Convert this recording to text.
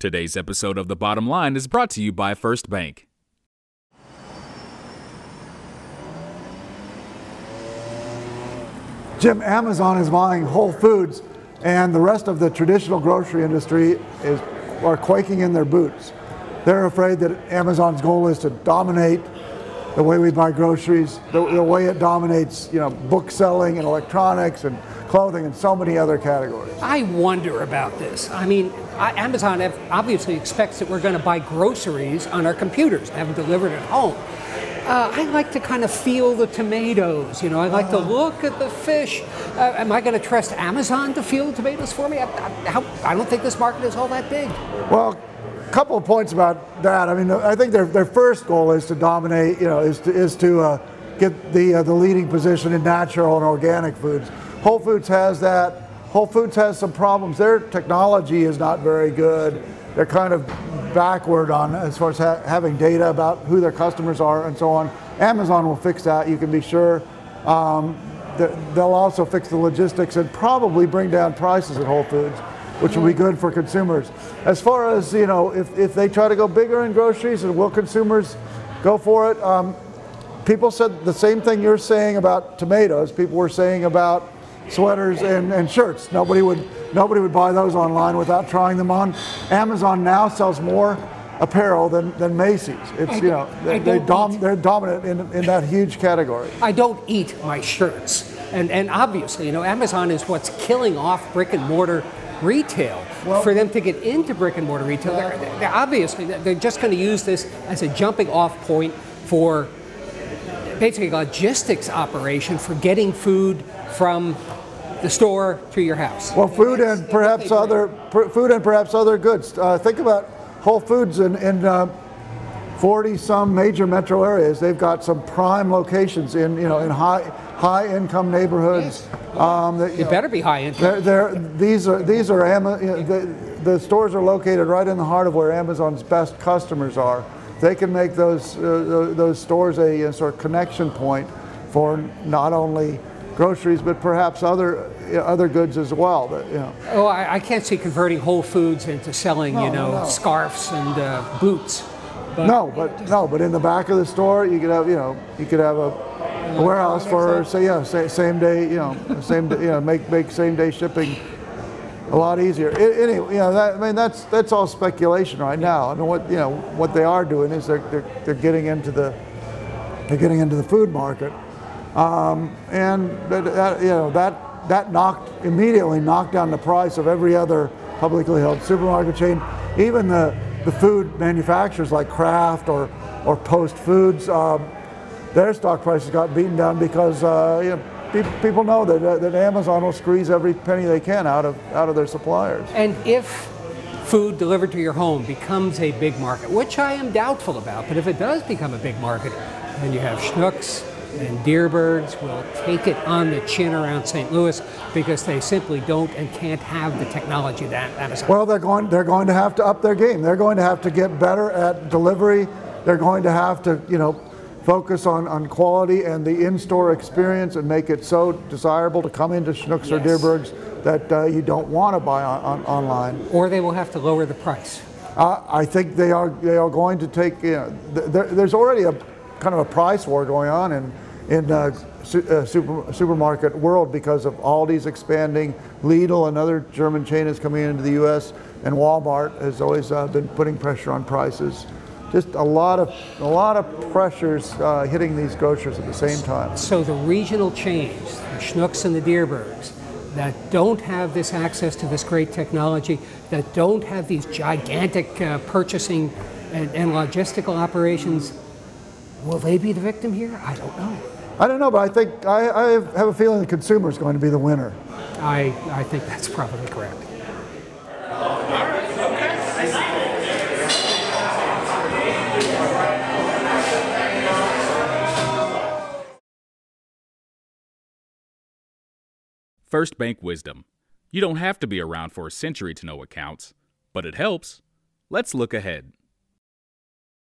Today's episode of The Bottom Line is brought to you by First Bank. Jim, Amazon is buying Whole Foods, and the rest of the traditional grocery industry are quaking in their boots. They're afraid that Amazon's goal is to dominate the way we buy groceries, the way it dominates, book selling and electronics and clothing and so many other categories. I wonder about this. I mean, Amazon obviously expects that we're going to buy groceries on our computers and have them delivered at home. I like to kind of feel the tomatoes, I like to look at the fish. Am I going to trust Amazon to feel the tomatoes for me? I don't think this market is all that big. Well, a couple of points about that. I mean, I think their first goal is to dominate, is to get the leading position in natural and organic foods. Whole Foods has that. Whole Foods has some problems. Their technology is not very good. They're kind of backward on as far as having data about who their customers are and so on. Amazon will fix that, you can be sure. They'll also fix the logistics and probably bring down prices at Whole Foods, which will be good for consumers. As far as, if they try to go bigger in groceries, and will consumers go for it? People said the same thing you're saying about tomatoes. People were saying about sweaters and shirts. Nobody would buy those online without trying them on. Amazon now sells more apparel than Macy's. It's they're dominant in that huge category. I don't eat my shirts, and obviously Amazon is what's killing off brick and mortar retail. Well, for them to get into brick and mortar retail, they're just going to use this as a jumping off point for basically a logistics operation for getting food from the store to your house. Well, food and perhaps other goods. Think about Whole Foods in 40-some major metro areas. They've got some prime locations in high income neighborhoods. Yes. It better be high income. The stores are located right in the heart of where Amazon's best customers are. They can make those stores a sort of connection point for not only groceries, but perhaps other goods as well. Oh, I can't see converting Whole Foods into selling, scarves and boots. But in the back of the store, you could have a warehouse for same day, make same day shipping a lot easier. Anyway, that's all speculation right now. I mean, what they are doing is they're getting into the food market. And that immediately knocked down the price of every other publicly held supermarket chain. Even the food manufacturers like Kraft or Post Foods, their stock prices got beaten down because people know that Amazon will squeeze every penny they can out of their suppliers. And if food delivered to your home becomes a big market, which I am doubtful about, but if it does become a big market, then you have Schnucks and Dierbergs will take it on the chin around St. Louis because they simply don't and can't have the technology that Amazon. Well, they're going to have to up their game. They're going to have to get better at delivery. They're going to have to, focus on quality and the in-store experience and make it so desirable to come into Schnucks or Dierbergs that you don't want to buy online. Or they will have to lower the price. I think they are going to take. There's already a kind of a price war going on in supermarket world because of Aldi's expanding, Lidl, another German chain, is coming into the U.S., and Walmart has always been putting pressure on prices. Just a lot of pressures hitting these grocers at the same time. So the regional chains, the Schnucks and the Dierbergs, that don't have this access to this great technology, that don't have these gigantic purchasing and logistical operations, will they be the victim here? I don't know. I don't know, but I think I have a feeling the consumer is going to be the winner. I think that's probably correct. First Bank Wisdom. You don't have to be around for a century to know what counts, but it helps. Let's look ahead.